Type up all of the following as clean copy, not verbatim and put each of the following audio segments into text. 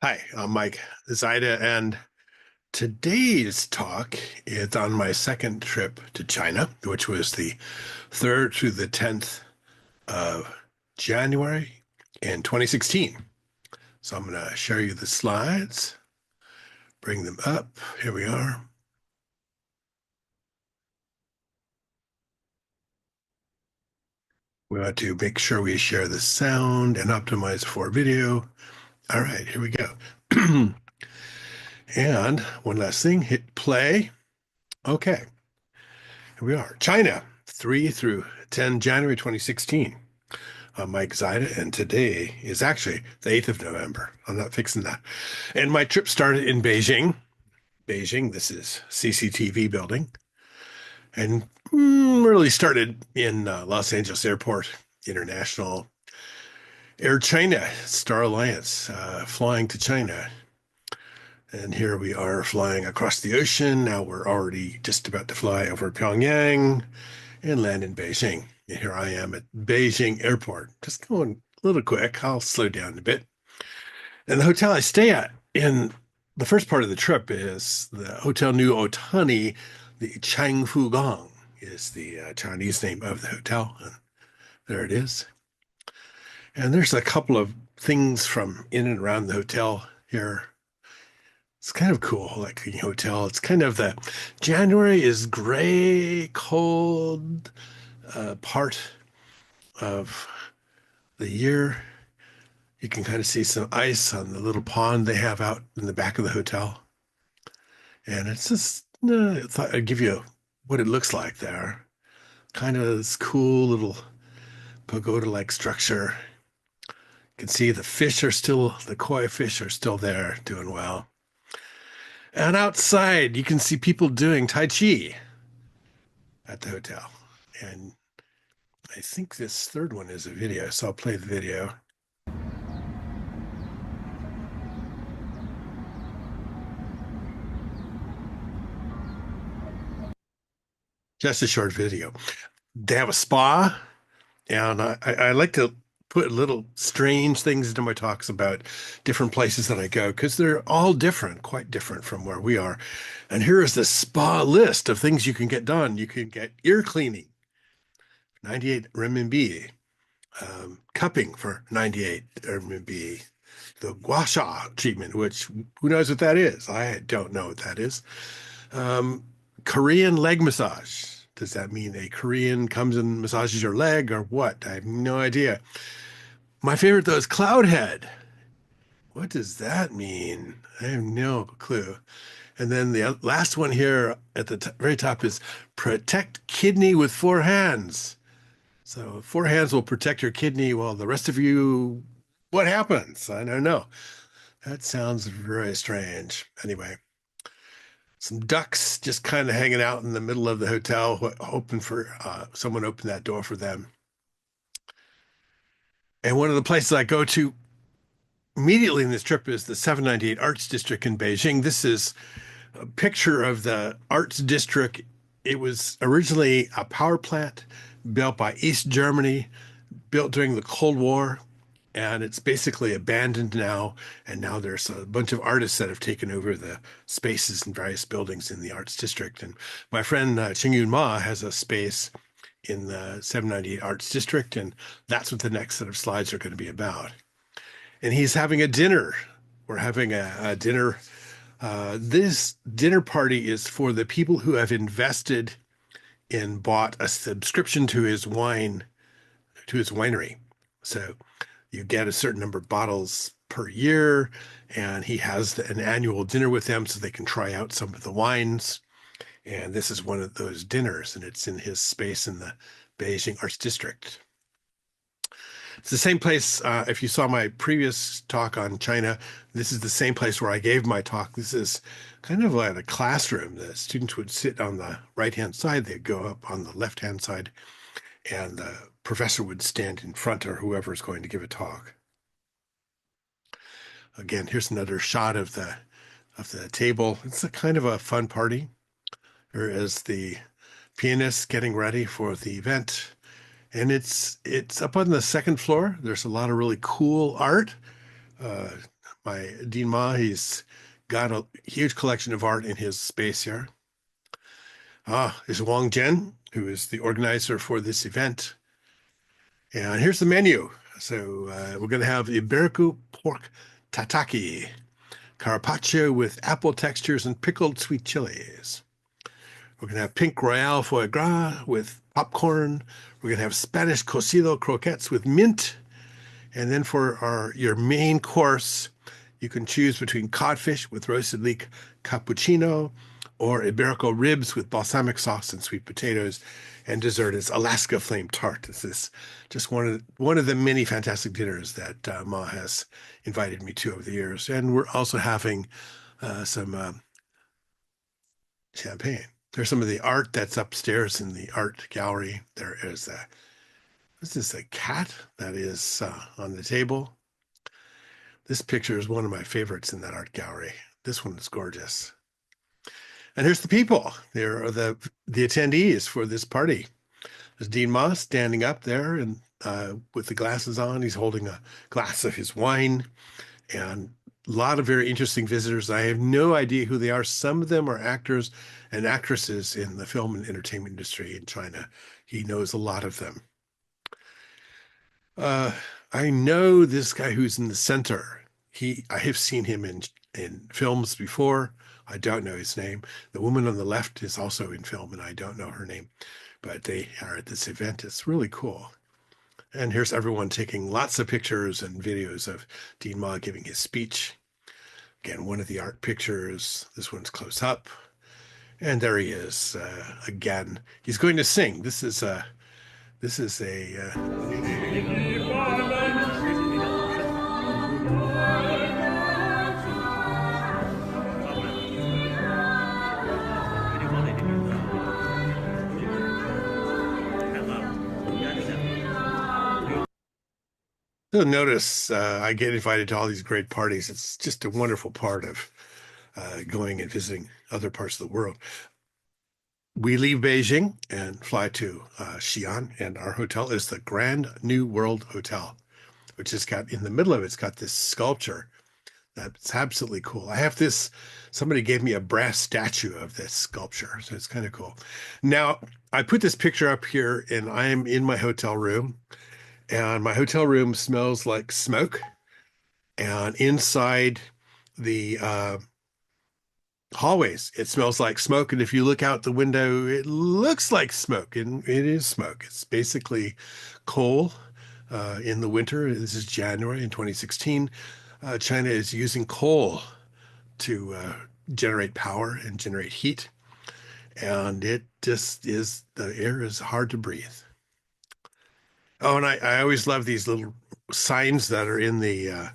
Hi, I'm Mike Zyda, and today's talk is on my second trip to China, which was the 3rd through the 10th of January in 2016. So I'm going to share you the slides, bring them up. Here we are. We want to make sure we share the sound and optimize for video. All right, here we go. And one last thing, hit play. Okay, here we are. China, 3 through 10 January 2016. I'm Mike Zyda, and today is actually the 8th of November. I'm not fixing that. And my trip started in Beijing. Beijing, this is CCTV building, and really started in Los Angeles Airport International Air China Star Alliance, flying to China. And here we are flying across the ocean. Now we're already just about to fly over Pyongyang and land in Beijing. And here I am at Beijing Airport, just going a little quick. I'll slow down a bit. And the hotel I stay at in the first part of the trip is the Hotel New Otani. The Changfu Gong is the Chinese name of the hotel. And there it is. And there's a couple of things from in and around the hotel here. It's kind of cool, like a hotel. It's kind of the January is gray, cold part of the year. You can kind of see some ice on the little pond they have out in the back of the hotel. And it's just, I thought I'd give you what it looks like there. Kind of this cool little pagoda-like structure. You can see the koi fish are still there doing well. And outside, you can see people doing Tai Chi at the hotel. And I think this third one is a video, so I'll play the video. Just a short video. They have a spa, and I like to put little strange things into my talks about different places that I go because they're all different, quite different from where we are. And here is the spa list of things you can get done. You can get ear cleaning, 98 renminbi, cupping for 98 renminbi, the gua sha treatment, which who knows what that is? I don't know what that is. Um, Korean leg massage. Does that mean a Korean comes and massages your leg or what? I have no idea. My favorite though is cloud head. What does that mean? I have no clue. And then the last one here at the very top is protect kidney with 4 hands. So 4 hands will protect your kidney while the rest of you, what happens? I don't know. That sounds very strange. Anyway, some ducks just kind of hanging out in the middle of the hotel, hoping for someone open that door for them. And one of the places I go to immediately in this trip is the 798 Arts District in Beijing. This is a picture of the Arts District. It was originally a power plant built by East Germany, built during the Cold War, and it's basically abandoned now. And now there's a bunch of artists that have taken over the spaces in various buildings in the Arts District. And my friend Ching Yun Ma has a space in the 798 Arts District, and that's what the next set of slides are going to be about. And he's having a dinner. We're having a dinner. This dinner party is for the people who have invested and bought a subscription to his winery. So you get a certain number of bottles per year, and he has an annual dinner with them so they can try out some of the wines. And this is one of those dinners, and it's in his space in the Beijing Arts District. It's the same place. If you saw my previous talk on China, this is the same place where I gave my talk. This is kind of like a classroom. The students would sit on the right-hand side. They'd go up on the left-hand side, and the professor would stand in front or whoever is going to give a talk. Again, here's another shot of the table. It's a kind of a fun party. There is the pianist getting ready for the event. And it's up on the second floor. There's a lot of really cool art. my Dean Ma. He's got a huge collection of art in his space here. Is Wang Jian, who is the organizer for this event. And here's the menu. So we're going to have Iberico pork tataki, carpaccio with apple textures and pickled sweet chilies. We're going to have pink royale foie gras with popcorn. We're going to have Spanish cocido croquettes with mint. And then for your main course, you can choose between codfish with roasted leek cappuccino or Iberico ribs with balsamic sauce and sweet potatoes. And dessert is Alaska flame tart. This is just one of the many fantastic dinners that Ma has invited me to over the years. And we're also having some champagne. There's some of the art that's upstairs in the art gallery. There is this is a cat that is on the table. This picture is one of my favorites in that art gallery. This one is gorgeous. And here's the people. There are the attendees for this party. There's Dean Moss standing up there and with the glasses on. He's holding a glass of his wine, and a lot of very interesting visitors. I have no idea who they are. Some of them are actors and actresses in the film and entertainment industry in China. He knows a lot of them. Uh, I know this guy who's in the center. I have seen him in films before. I don't know his name. The woman on the left is also in film, and I don't know her name, but they are at this event. It's really cool. And here's everyone taking lots of pictures and videos of Dean Ma giving his speech. Again, one of the art pictures. This one's close up. And there he is again. He's going to sing. This is a You'll notice I get invited to all these great parties. It's just a wonderful part of going and visiting other parts of the world. We leave Beijing and fly to Xi'an, and our hotel is the Grand New World Hotel, which has got in the middle of it's got this sculpture that's absolutely cool. Somebody gave me a brass statue of this sculpture, so it's kind of cool. Now, I put this picture up here, and I'm in my hotel room, and my hotel room smells like smoke. And inside the hallways, it smells like smoke. And if you look out the window, it looks like smoke, and it is smoke. It's basically coal in the winter. This is January in 2016. China is using coal to generate power and generate heat. And it just is, the air is hard to breathe. Oh, and I always love these little signs that are in the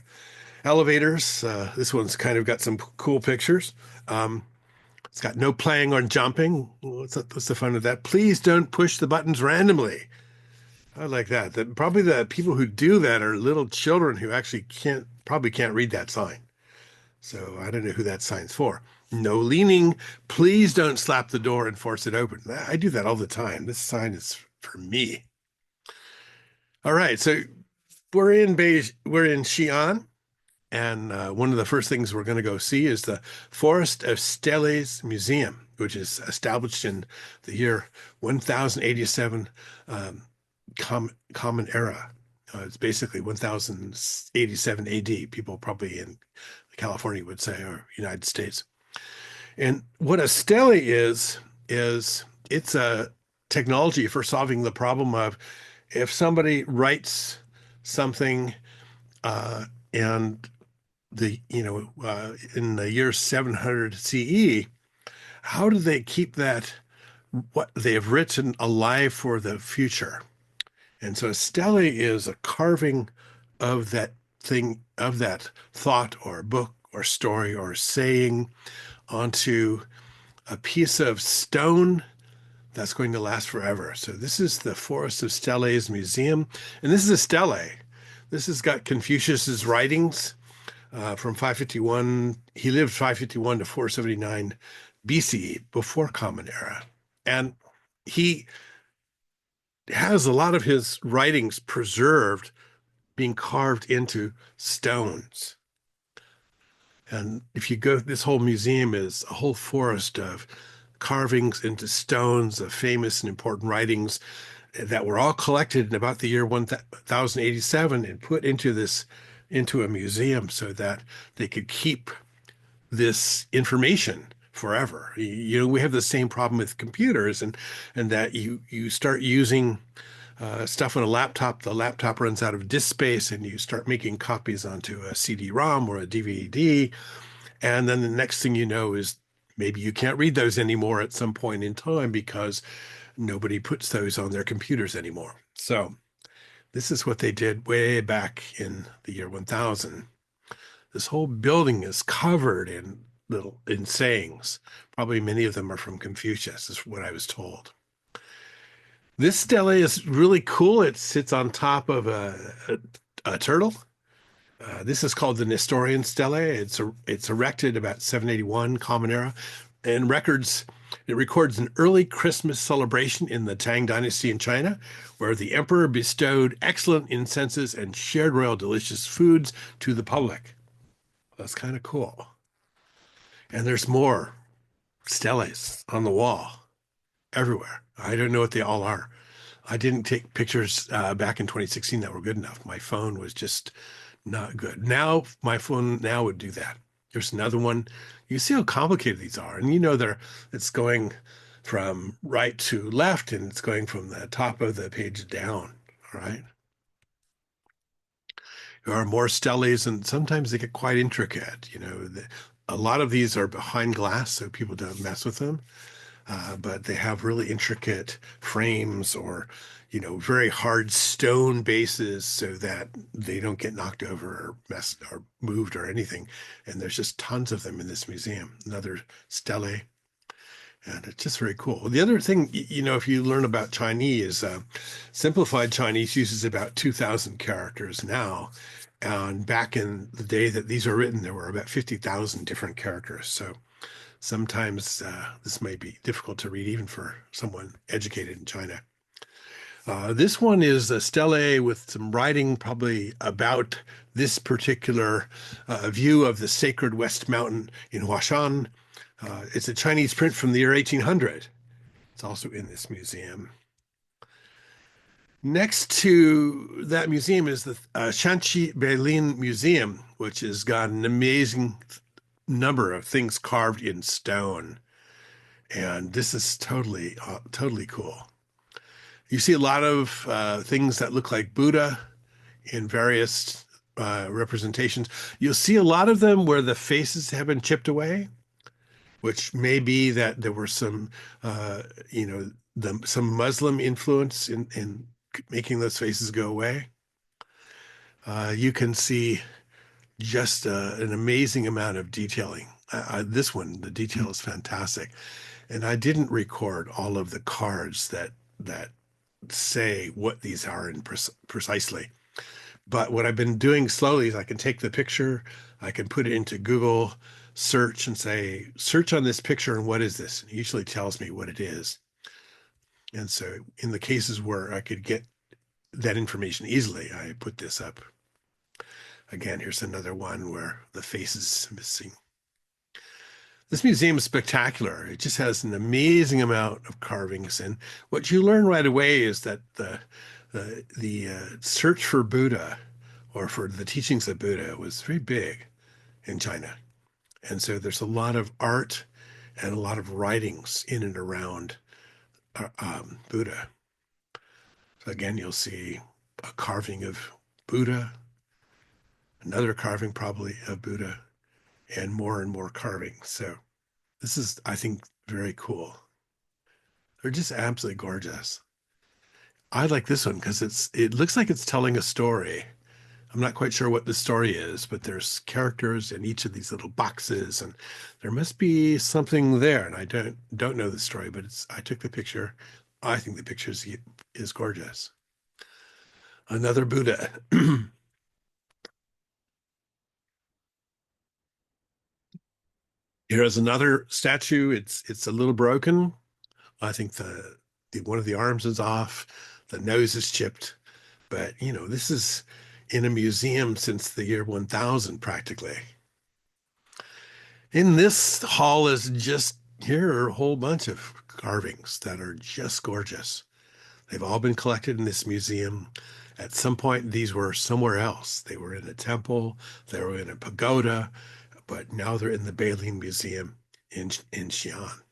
elevators. This one's kind of got some cool pictures. It's got no playing or jumping. What's the fun of that? Please don't push the buttons randomly. I like that. Probably the people who do that are little children who actually probably can't read that sign. So I don't know who that sign's for. No leaning. Please don't slap the door and force it open. I do that all the time. This sign is for me. All right, so we're in Xi'an, and one of the first things we're going to go see is the Forest of Steles Museum, which is established in the year 1087 Common Era. It's basically 1087 AD. People probably in California would say, or United States. And what a stele is it's a technology for solving the problem of if somebody writes something and in the year 700 CE, how do they keep that what they have written alive for the future? And so a stele is a carving of that thing, of that thought or book or story or saying onto a piece of stone that's going to last forever. So this is the Forest of Steles Museum, and this is a stele. This has got Confucius's writings from 551. He lived 551 to 479 BCE, before Common Era. And he has a lot of his writings preserved, being carved into stones. And if you go, this whole museum is a whole forest of carvings into stones of famous and important writings that were all collected in about the year 1087 and put into a museum so that they could keep this information forever. You know, we have the same problem with computers, and that you start using stuff on a laptop, the laptop runs out of disk space, and you start making copies onto a CD-ROM or a DVD, and then the next thing you know is maybe you can't read those anymore at some point in time because nobody puts those on their computers anymore. So this is what they did way back in the year 1000. This whole building is covered in sayings. Probably many of them are from Confucius, is what I was told. This stele is really cool. It sits on top of a turtle. This is called the Nestorian stele. It's erected about 781 Common Era, and it records an early Christmas celebration in the Tang Dynasty in China, where the emperor bestowed excellent incenses and shared royal delicious foods to the public. That's kind of cool. And there's more steles on the wall everywhere. I don't know what they all are. I didn't take pictures back in 2016 that were good enough. My phone was just not good. Now, my phone now would do that. There's another one. You see how complicated these are. And you know, it's going from right to left and it's going from the top of the page down. All right. There are more steles and sometimes they get quite intricate. You know, a lot of these are behind glass, so people don't mess with them. But they have really intricate frames or, you know, very hard stone bases so that they don't get knocked over or messed or moved or anything. And there's just tons of them in this museum. Another stele, and it's just very cool. The other thing, you know, if you learn about Chinese, simplified Chinese uses about 2,000 characters now. And back in the day that these were written, there were about 50,000 different characters. So sometimes this may be difficult to read even for someone educated in China. This one is a stele with some writing probably about this particular view of the sacred West Mountain in Huashan. It's a Chinese print from the year 1800. It's also in this museum. Next to that museum is the Shanxi Beilin Museum, which has got an amazing number of things carved in stone. And this is totally cool. You see a lot of things that look like Buddha in various representations. You'll see a lot of them where the faces have been chipped away, which may be that there were some, you know, some Muslim influence in making those faces go away. You can see just an amazing amount of detailing. This one, the detail is fantastic. And I didn't record all of the cards that say what these are in precisely. But what I've been doing slowly is I can take the picture, I can put it into Google search and say, search on this picture and what is this? And it usually tells me what it is. And so in the cases where I could get that information easily, I put this up. Again, here's another one where the face is missing. This museum is spectacular. It just has an amazing amount of carvings, and what you learn right away is that the search for Buddha or for the teachings of Buddha was very big in China, and so there's a lot of art and a lot of writings in and around Buddha. So again, you'll see a carving of Buddha, another carving probably of Buddha, and more carvings. So this is, I think, very cool. They're just absolutely gorgeous. I like this one because it looks like it's telling a story. I'm not quite sure what the story is, but there's characters in each of these little boxes, and there must be something there. And I don't know the story, but I took the picture. I think the picture is gorgeous. Another Buddha. Here's another statue. It's a little broken. I think the one of the arms is off, the nose is chipped, but you know, this is in a museum since the year 1000 practically. In this hall is just here are a whole bunch of carvings that are just gorgeous. They've all been collected in this museum. At some point, these were somewhere else. They were in a temple, they were in a pagoda, but now they're in the Baleen Museum in Xi'an.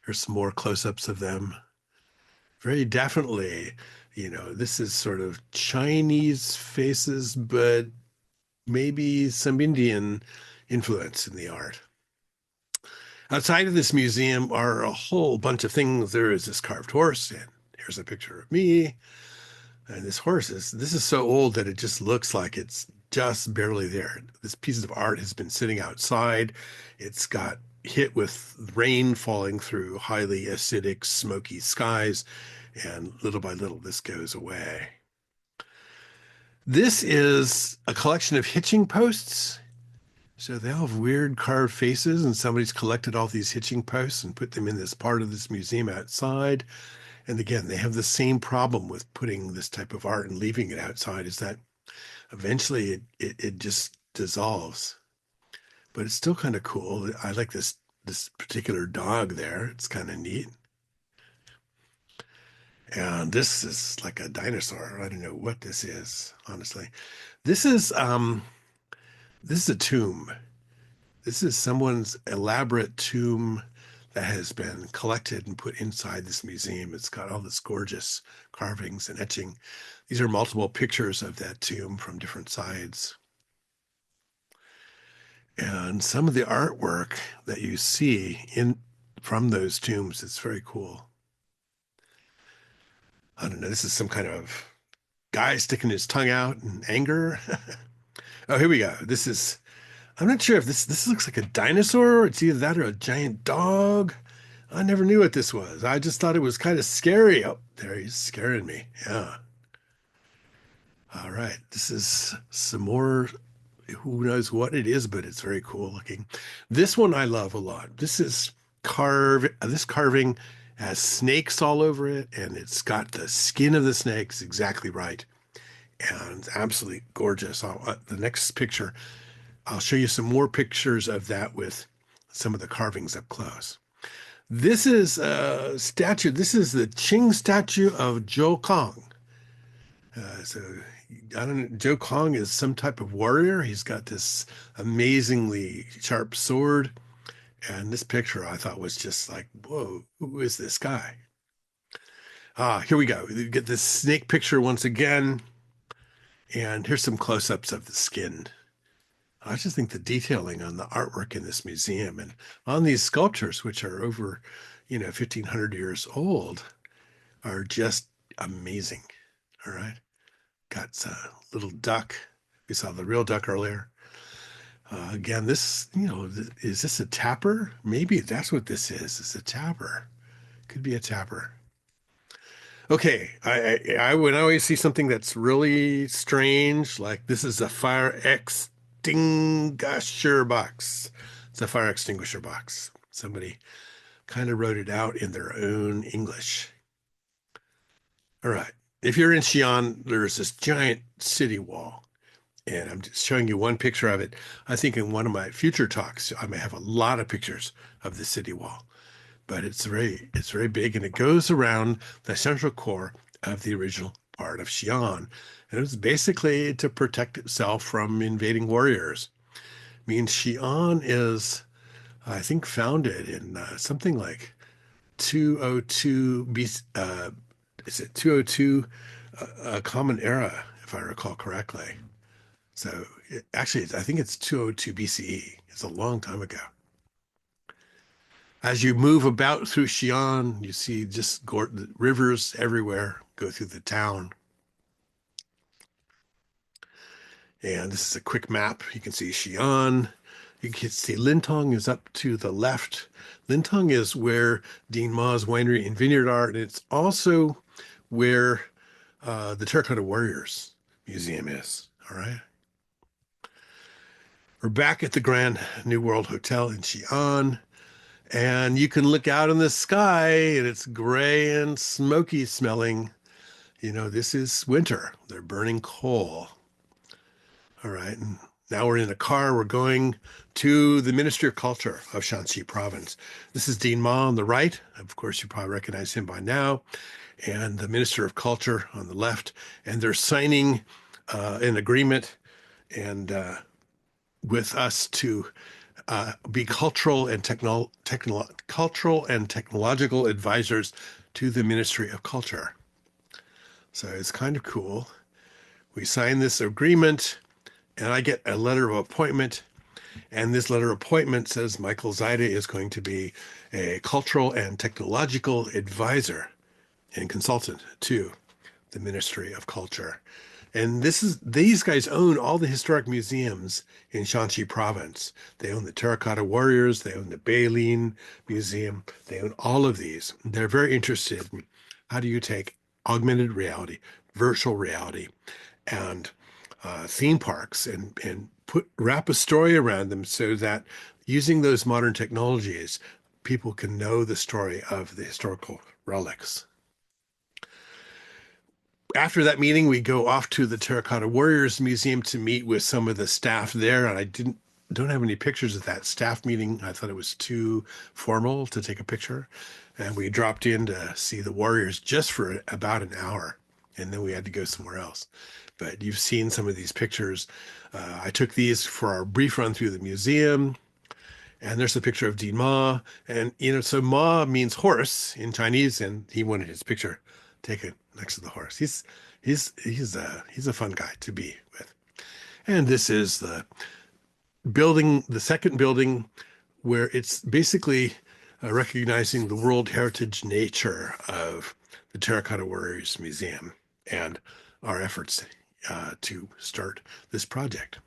Here's some more close-ups of them. Very definitely, this is sort of Chinese faces, but maybe some Indian influence in the art. Outside of this museum are a whole bunch of things. There is this carved horse, and here's a picture of me. And this is so old that it just looks like it's just barely there. This piece of art has been sitting outside. It's got hit with rain falling through highly acidic, smoky skies, and little by little this goes away. This is a collection of hitching posts. So they all have weird carved faces, and somebody's collected all these hitching posts and put them in this part of this museum outside. And again, they have the same problem with putting this type of art and leaving it outside, is that eventually it just dissolves. But it's still kind of cool. I like this particular dog there. It's kind of neat. And this is like a dinosaur. I don't know what this is, honestly. This is this is a tomb. This is someone's elaborate tomb that has been collected and put inside this museum. It's got all this gorgeous carvings and etching. These are multiple pictures of that tomb from different sides. And some of the artwork that you see in from those tombs, it's very cool. I don't know, this is some kind of guy sticking his tongue out in anger. Oh, here we go. I'm not sure if this looks like a dinosaur. It's either that or a giant dog. I never knew what this was. I just thought it was kind of scary. Oh, there he's scaring me. Yeah. All right. This is some more, who knows what it is, but it's very cool looking. This one I love a lot. This carving has snakes all over it, and it's got the skin of the snakes exactly right. And absolutely gorgeous. The next picture, I'll show you some more pictures of that with some of the carvings up close. This is a statue. This is the Qing statue of Zhou Kong. So I don't know. Zhou Kong is some type of warrior. He's got this amazingly sharp sword. And this picture I thought was just like, whoa, who is this guy? Here we go. You get this snake picture once again. And here's some close-ups of the skin. I just think the detailing on the artwork in this museum and on these sculptures, which are over, 1,500 years old, are just amazing. All right. Got a little duck. We saw the real duck earlier. Again, is this a tapper? Maybe that's what this is. It's a tapper. Could be a tapper. Okay, I would always see something that's really strange, like this is a fire extinguisher box. It's a fire extinguisher box. Somebody kind of wrote it out in their own English. All right. If you're in Xi'an, there's this giant city wall, and I'm just showing you one picture of it. I think in one of my future talks, I may have a lot of pictures of the city wall, but it's very big, and it goes around the central core of the original part of Xi'an. And it was basically to protect itself from invading warriors. I mean, Xi'an is, I think, founded in something like 202 BC, is it 202 Common Era, if I recall correctly. So actually, I think it's 202 BCE. It's a long time ago. As you move about through Xi'an, you see just rivers everywhere go through the town. And this is a quick map. You can see Xi'an. You can see Lintong is up to the left. Lintong is where Dean Ma's winery and vineyard are, and it's also where the Terracotta Warriors Museum is. All right. We're back at the Grand New World Hotel in Xi'an, and you can look out in the sky, and it's gray and smoky smelling. This is winter. They're burning coal. All right. And Now we're in a car. We're going to the Ministry of Culture of Shanxi Province. This is Dean Ma on the right. Of course, you probably recognize him by now. And the Minister of Culture on the left. And they're signing an agreement and with us to be cultural and technological advisors to the Ministry of Culture. So it's kind of cool. We sign this agreement, and I get a letter of appointment. And this letter of appointment says Michael Zyda is going to be a cultural and technological advisor and consultant to the Ministry of Culture. And these guys own all the historic museums in Shanxi Province. They own the Terracotta Warriors, they own the Bailin Museum, they own all of these. They're very interested in how do you take augmented reality, virtual reality, and theme parks and wrap a story around them so that using those modern technologies, people can know the story of the historical relics. After that meeting, we go off to the Terracotta Warriors Museum to meet with some of the staff there. And I don't have any pictures of that staff meeting. I thought it was too formal to take a picture. And we dropped in to see the Warriors just for about an hour. And then we had to go somewhere else. But you've seen some of these pictures. I took these for our brief run through the museum. And there's a picture of Dean Ma. And, so Ma means horse in Chinese, and he wanted his picture taken next to the horse. He's a fun guy to be with. And this is the building, the second building, where it's basically recognizing the world heritage nature of the Terracotta Warriors Museum and our efforts to start this project.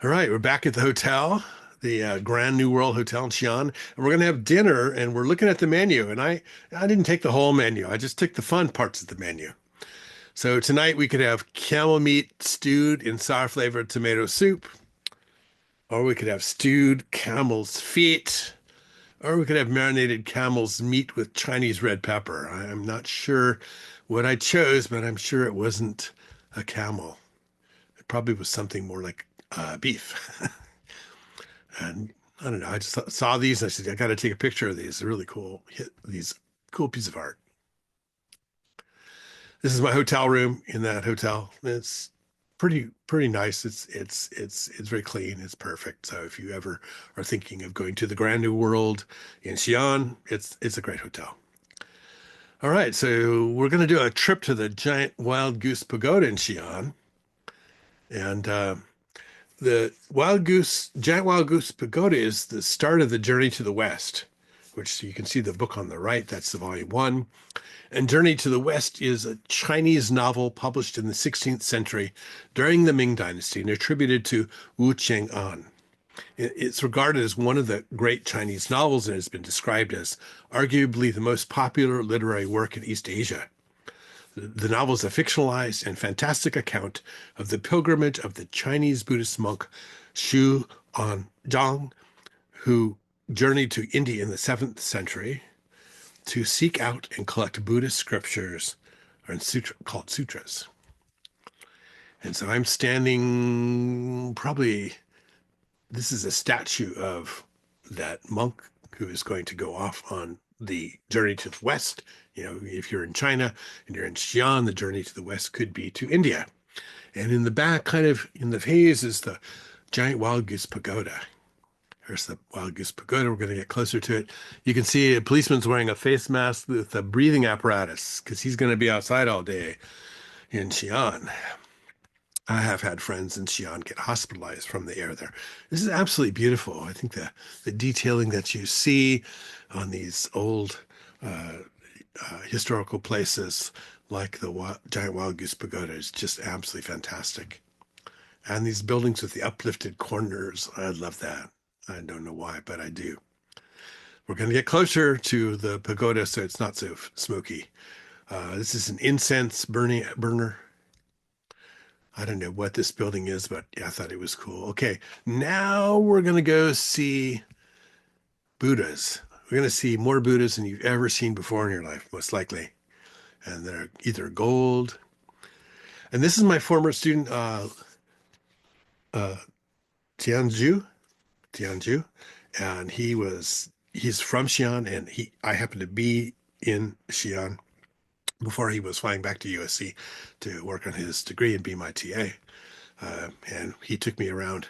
All right, we're back at the hotel, the Grand New World Hotel in Xi'an, and we're going to have dinner, and we're looking at the menu, and I didn't take the whole menu. I just took the fun parts of the menu. So tonight we could have camel meat stewed in sour flavored tomato soup, or we could have stewed camel's feet, or we could have marinated camel's meat with Chinese red pepper. I'm not sure what I chose, but I'm sure it wasn't a camel. It probably was something more like beef. And I don't know, I just saw these and I said, I got to take a picture of these. They're really cool. These cool piece of art. This is my hotel room in that hotel. It's pretty nice. It's very clean. It's perfect. So if you ever are thinking of going to the Grand New World in Xi'an, it's a great hotel. All right, so we're going to do a trip to the giant wild goose pagoda in Xi'an. And the giant wild goose pagoda is the start of the journey to the West, which you can see the book on the right. That's the volume 1. And Journey to the West is a Chinese novel published in the 16th century during the Ming Dynasty and attributed to Wu Cheng'an. It's regarded as one of the great Chinese novels and has been described as arguably the most popular literary work in East Asia. The novel is a fictionalized and fantastic account of the pilgrimage of the Chinese Buddhist monk Xu Anzang, who journeyed to India in the 7th century to seek out and collect Buddhist scriptures, or called sutras. And so I'm standing this is a statue of that monk who is going to go off on the journey to the West. If you're in China and you're in Xi'an, the journey to the West could be to India. And in the back, kind of in the haze, is the giant wild goose pagoda. Here's the wild goose pagoda. We're going to get closer to it. You can see a policeman's wearing a face mask with a breathing apparatus because he's going to be outside all day in Xi'an. I have had friends in Xi'an get hospitalized from the air there. This is absolutely beautiful. I think the detailing that you see on these old historical places like the giant wild goose pagoda is just absolutely fantastic. And these buildings with the uplifted corners, I love that. I don't know why, but I do. We're going to get closer to the pagoda so it's not so smoky. This is an incense burner. I don't know what this building is, but yeah, I thought it was cool. Okay, now we're going to go see Buddhas. We're going to see more Buddhas than you've ever seen before in your life, most likely. And they're either gold. And this is my former student, uh, Tianju, Tianju, and he's from Xi'an, and he I happened to be in Xi'an before he was flying back to USC to work on his degree and be my TA. And he took me around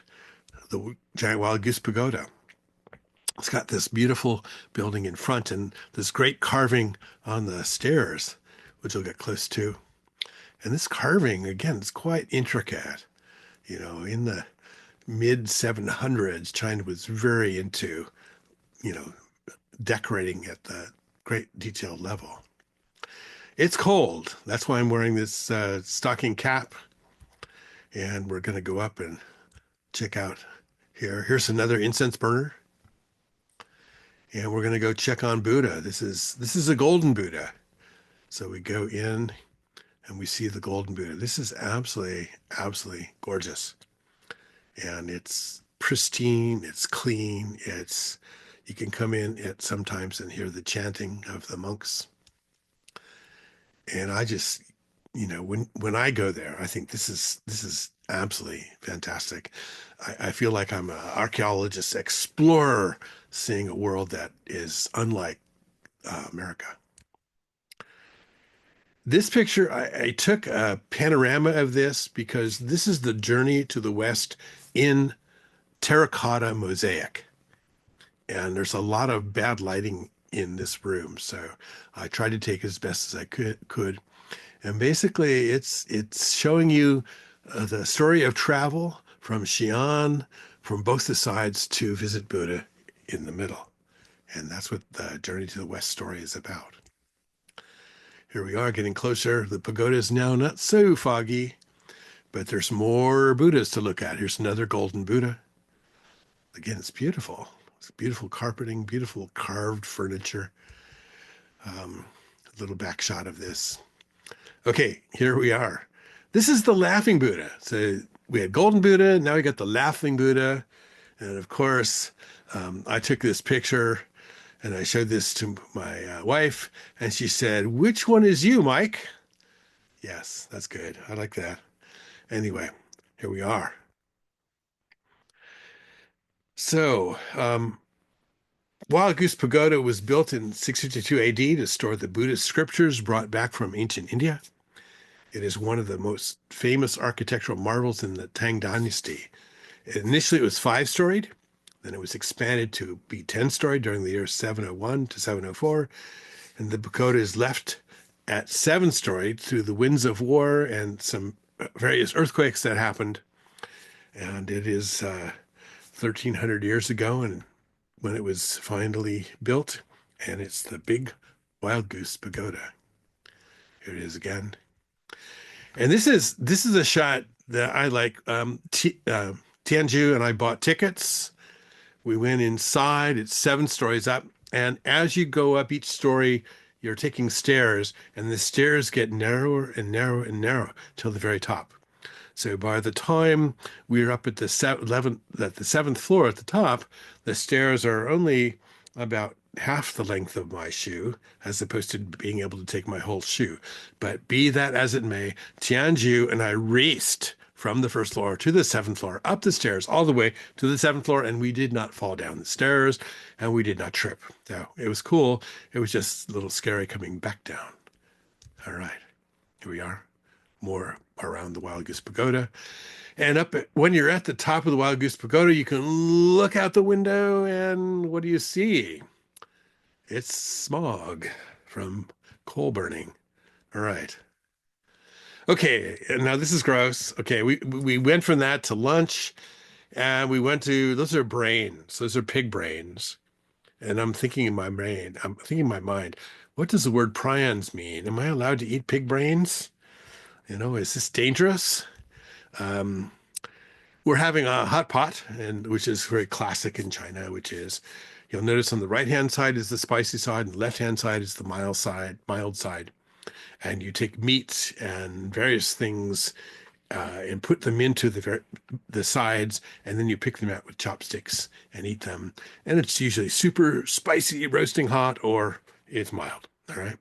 the giant wild goose pagoda. It's got this beautiful building in front and this great carving on the stairs, which we'll get close to. And this carving, again, is quite intricate. You know, in the mid 700s, China was very into, you know, decorating at the great detailed level. It's cold. That's why I'm wearing this stocking cap. And we're going to go up and check out here. Here's another incense burner. And we're going to go check on Buddha. This is a golden Buddha. So we go in and we see the golden Buddha. This is absolutely gorgeous. And it's pristine, it's clean, it's you can come in at sometimes and hear the chanting of the monks. And I just, when I go there, I think this is absolutely fantastic. I feel like I'm an archaeologist, explorer, seeing a world that is unlike America. This picture, I took a panorama of this because this is the journey to the West in terracotta mosaic. And there's a lot of bad lighting in this room. So I tried to take as best as I could. And basically, it's showing you the story of travel from Xi'an, from both the sides to visit Buddha in the middle. And that's what the Journey to the West story is about. Here we are getting closer. The pagoda is now not so foggy, but there's more Buddhas to look at. Here's another golden Buddha. Again, it's beautiful. It's beautiful carpeting, beautiful carved furniture. A little back shot of this. Okay, here we are. This is the laughing Buddha. So we had golden Buddha, now we got the laughing Buddha. And of course, I took this picture and I showed this to my wife, and she said, "Which one is you, Mike?" Yes, that's good. I like that. Anyway, here we are. So, Wild Goose Pagoda was built in 652 AD to store the Buddhist scriptures brought back from ancient India. It is one of the most famous architectural marvels in the Tang Dynasty. Initially, it was five-storied. Then it was expanded to be 10-storied during the years 701 to 704. And the pagoda is left at seven-storied through the winds of war and some various earthquakes that happened. And it is 1,300 years ago, and when it was finally built, and it's the big Wild Goose Pagoda. Here it is again. And this is a shot that I like. Tianju and I bought tickets. We went inside. It's seven stories up, and as you go up each story, you're taking stairs, and the stairs get narrower and narrower and narrower till the very top. So by the time we're up at the seventh floor at the top, the stairs are only about half the length of my shoe, as opposed to being able to take my whole shoe. But be that as it may, Tianju and I raced from the first floor to the seventh floor, up the stairs, all the way to the seventh floor, and we did not fall down the stairs, and we did not trip. So it was cool. It was just a little scary coming back down. All right, here we are. More around the Wild Goose Pagoda. And when you're at the top of the Wild Goose Pagoda, you can look out the window, and what do you see? It's smog from coal burning. All right. Okay, now this is gross. Okay, we went from that to lunch, and we went to those are brains. Those are pig brains. And I'm thinking in my brain, I'm thinking in my mind, what does the word prions mean? Am I allowed to eat pig brains? Is this dangerous? Um, we're having a hot pot, and which is very classic in China, which is you'll notice on the right-hand side is the spicy side, and the left-hand side is the mild side. And you take meat and various things and put them into the sides, and then you pick them out with chopsticks and eat them. And it's usually super spicy, roasting hot, or it's mild. All right.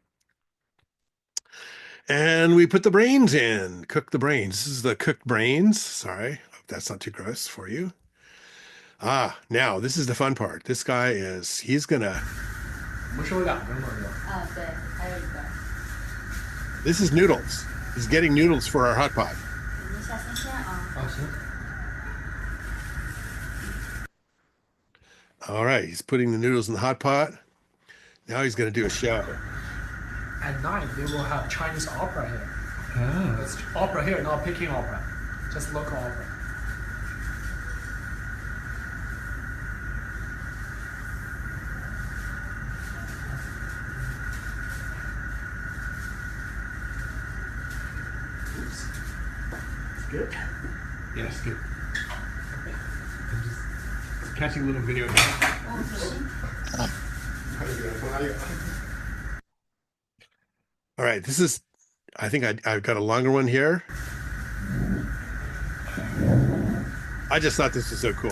And we put the brains in, cook the brains. This is the cooked brains. Sorry, that's not too gross for you. Now this is the fun part. This guy he's gonna. 我们是有2根吗？是吧？对，还有一个，This is noodles. He's getting noodles for our hot pot. 您下新鲜啊。行。All right, he's putting the noodles in the hot pot. Now he's going to do a show. At night, they will have Chinese opera here. It's opera here, not Peking opera, just local opera. Oops. It's good? Yeah, it's good. I'm just catching a little video here. All right, this is, I think I've got a longer one here. I just thought this was so cool.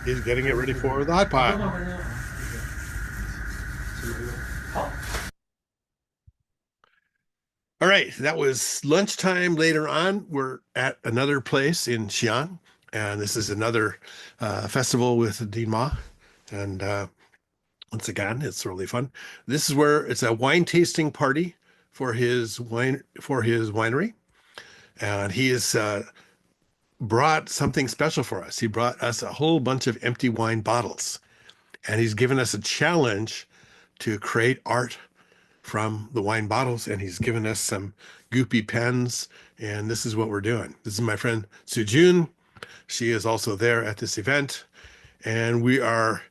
He's getting it ready for the hot pot. All right, that was lunchtime. Later on, we're at another place in Xi'an, and this is another festival with Dean Ma. And once again, it's really fun. This is where it's a wine tasting party for his winery, and he has brought something special for us. He brought us a whole bunch of empty wine bottles, and he's given us a challenge to create art from the wine bottles, and he's given us some goopy pens, and this is what we're doing. This is my friend Sujun. She is also there at this event, and we are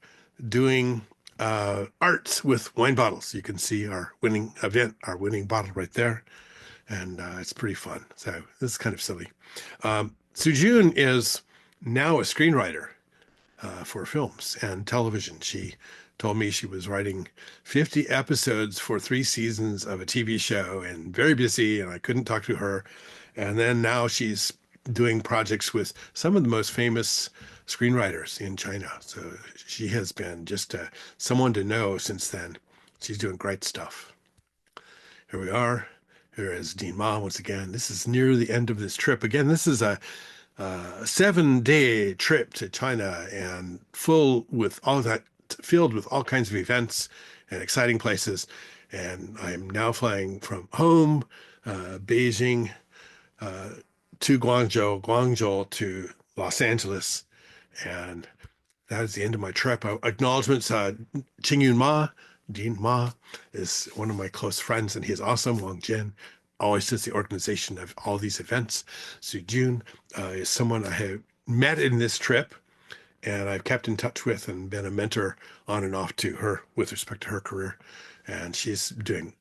doing arts with wine bottles. You can see our winning event, our winning bottle right there, and it's pretty fun. So this is kind of silly. Sujun is now a screenwriter for films and television. She told me she was writing 50 episodes for 3 seasons of a TV show and very busy, and I couldn't talk to her. And then now she's doing projects with some of the most famous screenwriters in China. So she has been just someone to know since then. She's doing great stuff. Here we are. Here is Dean Ma once again. This is near the end of this trip. Again, this is a 7-day trip to China and filled with all kinds of events and exciting places. And I'm now flying from home, Beijing, to Guangzhou, Guangzhou to Los Angeles. And that is the end of my trip. Acknowledgements, Qingyun Ma, Dean Ma is one of my close friends, and he's awesome. Wang Jian always does the organization of all these events. Su Jun is someone I have met in this trip, and I've kept in touch with and been a mentor on and off to her with respect to her career. And she's doing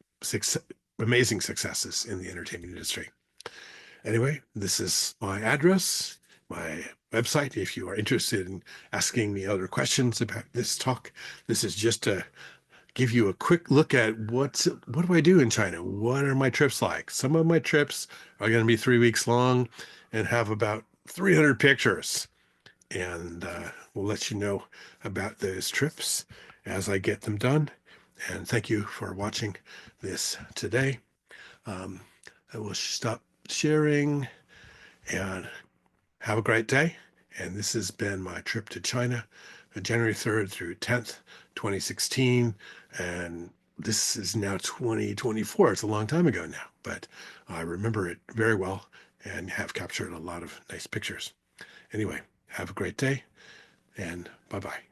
amazing successes in the entertainment industry. Anyway, this is my address, my website. If you are interested in asking me other questions about this talk, this is just to give you a quick look at what do I do in China? What are my trips like? Some of my trips are going to be 3 weeks long and have about 300 pictures. And we'll let you know about those trips as I get them done. And thank you for watching this today. I will stop sharing and have a great day. And this has been my trip to China, January 3rd through 10th, 2016. And this is now 2024. It's a long time ago now, but I remember it very well and have captured a lot of nice pictures. Anyway, have a great day and bye-bye.